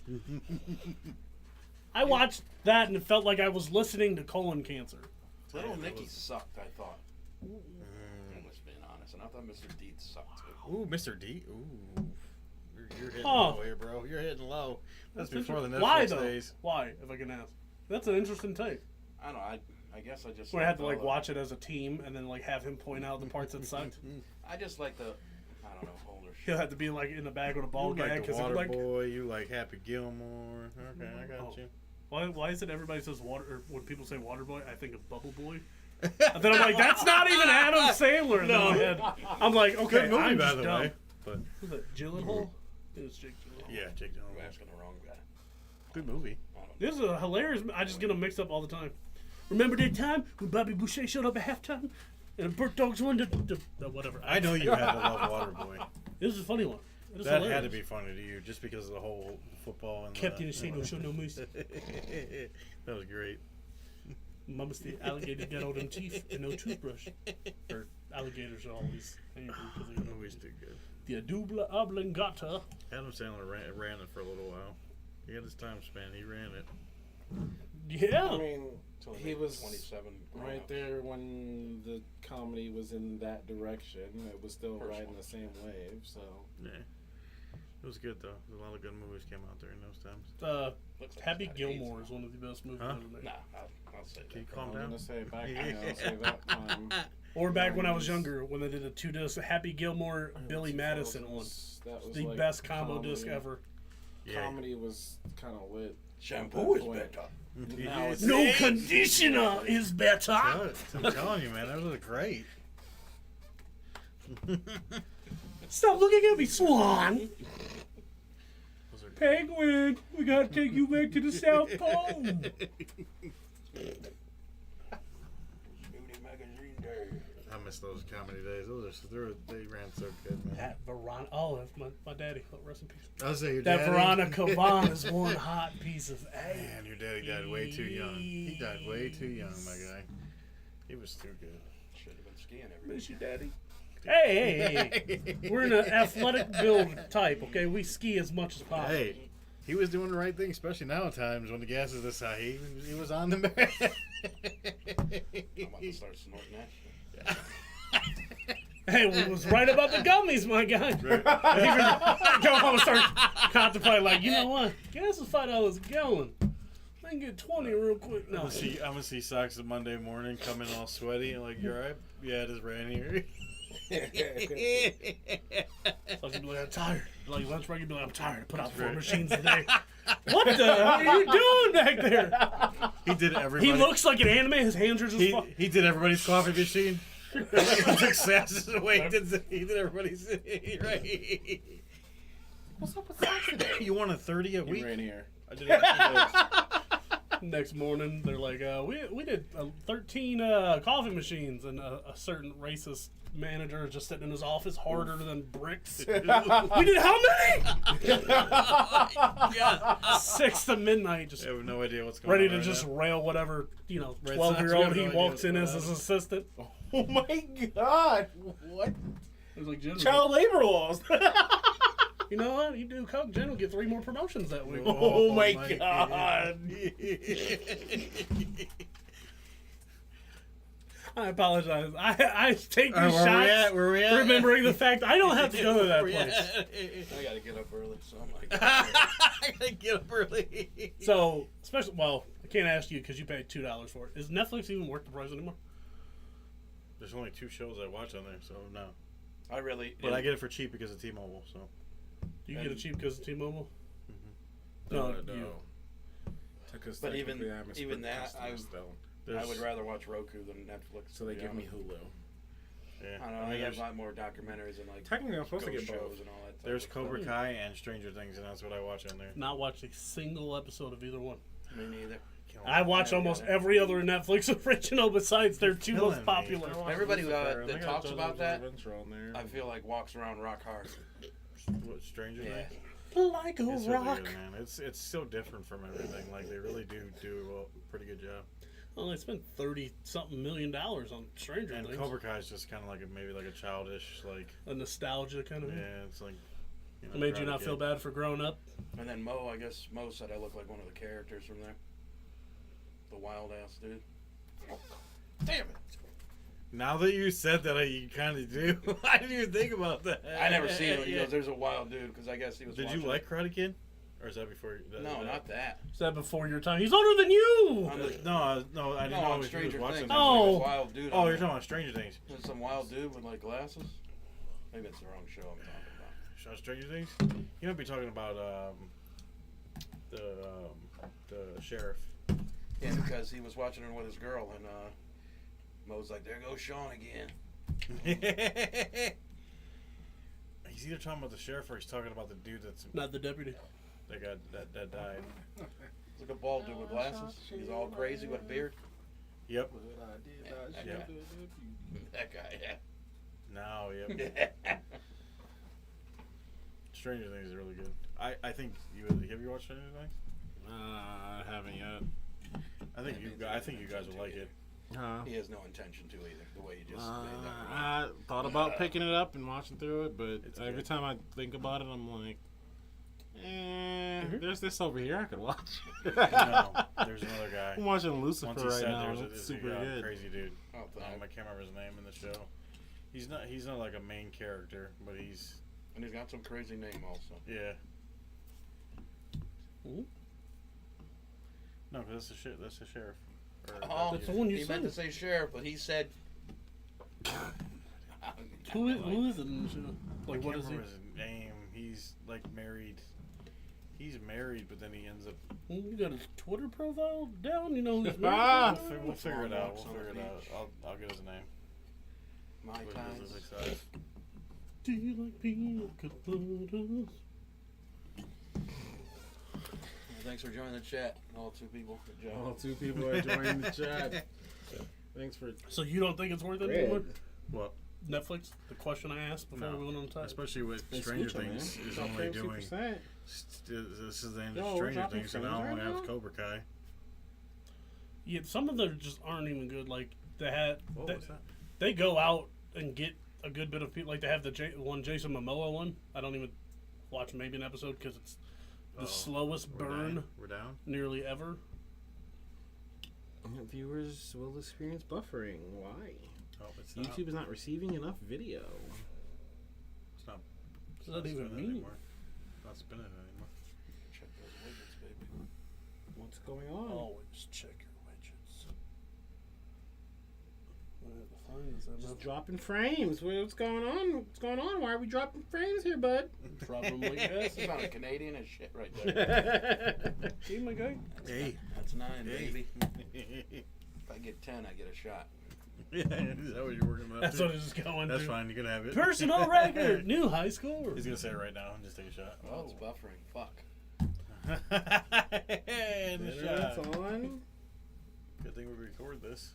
I watched that and it felt like I was listening to colon cancer. Little Nicky sucked, I thought. I'm just being honest. And I thought Mr. Deeds sucked too. Ooh, Mr. D. Ooh. You're hitting Huh. low here, bro. You're hitting low. That's before the Netflix Why though? days. Why, if I can ask? That's an interesting take. I don't know. I guess I just. Where I had to liked like all watch it as a team and then like have him point out the parts that sucked. I just like the. I don't know, older shit. He'll have to be like in the bag with a ball You gag like the because Water like, Boy. You like Happy Gilmore. Okay, I got Oh. you. why is it everybody says water? Or when people say Water Boy, I think of Bubble Boy. And then I'm like, that's not even Adam Sandler in my head. I'm like, okay, Good movie, I'm by just the dumb. way. But Who's that? Gyllenhaal? It was Jake Gyllenhaal. yeah, Jake I'm Gyllenhaal. asking the wrong guy. Good movie. I don't know. This is a hilarious. I just get them mixed up all the time. Remember that time when Bobby Boucher showed up at halftime and Burt Dogs won the whatever? I know you had to love Waterboy. This is a funny one. It is That hilarious. had to be funny to you, just because of the whole football and Captain the, say no show no mercy. That was great. Mama's the alligator got all them teeth and no toothbrush. Or alligators are always angry because they That got movie's too good. the dubla oblongata. Adam Sandler ran it for a little while. He had his time span. He ran it. Yeah. I mean, Till he like was 27. right there when the comedy was in that direction. It was still First riding one. the same wave. So Yeah. It was good though. A lot of good movies came out during those times. Looks like Happy it's got Gilmore AIDS is one of the best movies Huh? ever made. Nah, I'll say Can you that. calm I'm down? gonna say back. I'll say that time. Or back when I was younger, when they did a 2-disc Happy Gilmore, Billy Madison one. That was The like best combo comedy. disc ever. Yeah. Comedy was kind of lit. Shampoo is Point. better. Now it's No conditioner is better. I'm telling you, man, those are great. Stop looking at me, Swan. Those are Penguin, we gotta take you back to the South Pole. Shooting magazine day. I miss those comedy days. They ran so good, man. That Veronica, oh, that's my daddy. Oh, rest in peace. I was say your That daddy. Veronica Vaughn is one hot piece of ass. Man, your daddy died way too young. He died way too young, my guy. He was too good. Should have been skiing every Miss week. you, daddy. Hey. We're in an athletic build type, okay? We ski as much as possible. Hey, he was doing the right thing, especially now at times when the gas is this high. He was on the man. I'm about to start snorting that shit. Hey, we was right about the gummies, my guy. Even Joe start contemplating, like, you know what? Gas is $5 a gallon. I can get 20 real quick. No, I'm gonna see Socks on Monday morning coming all sweaty and like, you alright? Yeah, it is ran here. so you'd be like, I'm tired. Like lunch break, you'd be like, I'm tired. I put out 4 Right. machines today. What the hell are you doing back there? He did everybody. He looks like an anime. His hands are just. He did everybody's coffee machine. He took Sass's away. He did everybody's right. What's up with socks today? You want a 30 a You week? ran here. I did it. Next morning, they're like, we did 13 coffee machines, and a certain racist manager is just sitting in his office harder than bricks. We did how many? Yeah. 6 to midnight, just I have no idea what's going ready on. to right just now. rail whatever Red 12-year-old Sox, we he have no walks idea in what's as going his assistant. Oh my god! What? It was like Jen. Child labor laws. You know what? You do coke, Jen will get 3 more promotions that week. Oh my god! I apologize. I take these Where we shots, at? Where we at? remembering the fact I don't have to go to that Where we place. at? I gotta get up early, so I'm like, I gotta get up early. So, especially, well, I can't ask you because you paid $2 for it. Is Netflix even worth the price anymore? There's only 2 shows I watch on there, so no. I really. But I get it for cheap because of T-Mobile. So Do you get it cheap because of T-Mobile? No, you. no. Because But even- technically I'm a even Sprint that, customer I- still. I would rather watch Roku than Netflix. So they to be give me honest. Hulu. Yeah. I don't know. I mean, I there's, get a lot more documentaries and like Technically, I'm supposed to ghost get both. shows and all that. type there's of Cobra stuff. Kai and Stranger Things, and that's what I watch on there. Not watched a single episode of either one. Me neither. I watch never almost got it. every other Netflix original besides their 2 Killing most me. popular. Everybody, Lucifer, and that I got talks JoJo's about that, Adventure on there. I feel like walks around rock hard. What, Stranger Yeah. Things? Like a It's rock. really good, man. It's so different from everything. Like they really do a pretty good job. Well, they spent $30-something million on Stranger And Things. Cobra Kai is just kind of like maybe like a childish like A nostalgia kind of thing. yeah. It's like you know, It made you Karate not Kid. feel bad for growing up. And then Mo, I guess Mo said I look like one of the characters from there. The wild ass dude. Damn it! Now that you said that, you kind of do. I didn't even think about that. I never seen him. He goes, "There's a wild dude," because I guess he was. Did you watching like it. Karate Kid? Or is that before? No, not that. Is that before your time? He's older than you! On the- No, I didn't know on if you was Stranger watching Things. that. Oh. There's like a wild dude. Oh, on you're there. talking about Stranger Things. There's some wild dude with like glasses. Maybe it's the wrong show I'm talking about. Stranger Things. You might be talking about the sheriff. Yeah, because he was watching it with his girl, and Mo's like, "There goes Sean again." He's either talking about the sheriff or he's talking about the dude Not the deputy. that died. It's like a bald dude with glasses. He's all crazy with a beard. Yep. Yeah. That guy, yeah. Now, yep. Stranger Things is really good. I think have you watched Stranger Things? I haven't yet. I think you guys will like it. He has no intention to either. The way he just made that. I thought about picking it up and watching through it, but It's every good. time I think about it, I'm like, there's this over here I could watch. No, there's another guy. I'm watching Lucifer Once he right said now. there's It's a super good. crazy dude. Oh, I can't remember his name in the show. He's not like a main character, but he's and he's got some crazy name also. yeah. Ooh. No, 'cause that's the sheriff. Or Oh, That's the one you he meant to said. say sheriff, but he said. Who is it in the show? I Like, can't what is he? remember his name. He's like married. He's married, but then he ends up. You got his Twitter profile down? You know who's Ah! We'll figure it out. We'll Long walks on figure the it out. beach. I'll get his name. My What times. is his size? Do you like peanut coladas? Thanks for joining the chat, all 2 people. Good job. All 2 people are joining the chat. Thanks for. So you don't think it's worth it Red. anymore? What? Netflix? The question I asked before No. we went on time. Especially with It's Stranger Lucha, man. Things is Top only 32%. doing. This is the end Yo, of we're Stranger dropping Things, and frames I right only have now? Cobra Kai. Yeah, some of them just aren't even good. Like What they, was that? they go out and get a good bit of people. Like they have the one Jason Momoa one. I don't even watch maybe an episode because it's the slowest We're burn down. We're down. nearly ever. Viewers will experience buffering. Why? Oh, it's not. YouTube is not receiving enough video. It's not. What does that even spinning mean? anymore. It's not spinning anymore. Check those widgets, baby. What's going on? Always check your widgets. I have to find this. Just dropping frames. What's going on? What's going on? Why are we dropping frames here, bud? Probably This yes. is not a Canadian as shit right there. See my guy. Hey. That's 9, Hey. baby. If I get 10, I get a shot. Yeah, is that what you're working on? That's what it's going That's to. fine. You can have it. Personal record, new high score. He's gonna say it right now. Just take a shot. Well, it's buffering. Fuck. And the Internet's shot. on. Good thing we record this.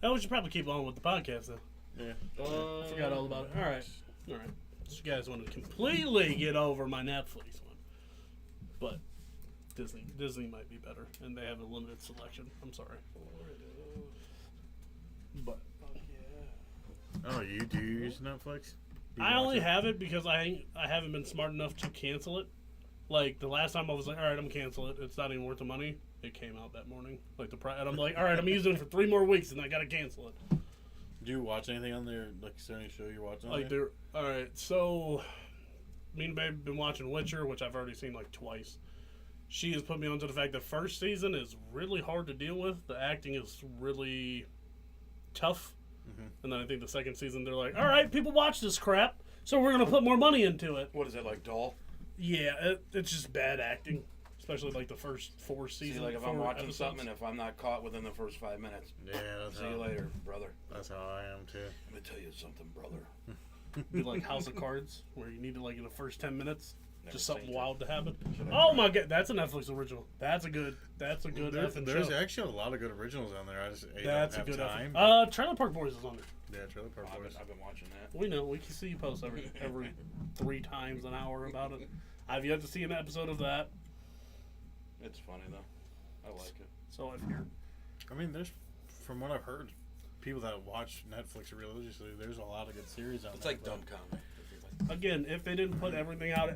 Oh, we should probably keep on with the podcast though. Yeah. I forgot all about it. All right. So you guys want to completely get over my Netflix one, but Disney might be better, and they have a limited selection. I'm sorry, but Oh, you do use Netflix? You I watch only it? have it because I haven't been smart enough to cancel it. Like the last time I was like, all right, I'm gonna cancel it. It's not even worth the money. It came out that morning, like and I'm like, all right, I'm using it for 3 more weeks, and I gotta cancel it. Do you watch anything on there? Like, is there any show you're watching? Like on there? all right, so me and Babe have been watching Witcher, which I've already seen like twice. She has put me onto the fact the first season is really hard to deal with. The acting is really tough. And then I think the second season they're like, all right, people watch this crap, so we're gonna put more money into it. What is it, like Doll? Yeah, it's just bad acting, especially like the first 4 seasons. See, like if I'm 4 watching episodes. something and if I'm not caught within the first 5 minutes, Yeah, that's see how, you later, brother. That's how I am too. Let me tell you something, brother. Be like House of Cards, where you need to like in the first 10 minutes, Never just something seen it. wild to happen. Should I Oh try? my god, that's a Netflix original. That's a good effing There's show. actually a lot of good originals on there. I just That's a don't have good time. Trailer Park Boys is on there. Yeah, Trailer Park Boys. I've been watching that. We know. We can see you post every 3 times an hour about it. I've yet to see an episode of that, It's funny though. I like it. so I've heard. I mean, there's, from what I've heard, people that watch Netflix religiously, there's a lot of good series on It's there. like dumb comedy. Again, if they didn't put everything out,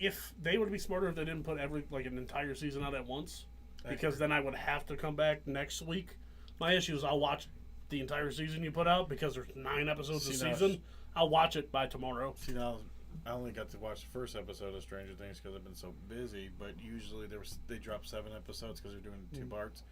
if they would be smarter if they didn't put an entire season out at once, because then I would have to come back next week. My issue is I'll watch the entire season you put out because there's 9 episodes a See, now- season. I'll watch it by tomorrow. See, now I only got to watch the first episode of Stranger Things because I've been so busy. But usually they drop 7 episodes because they're doing 2 parts.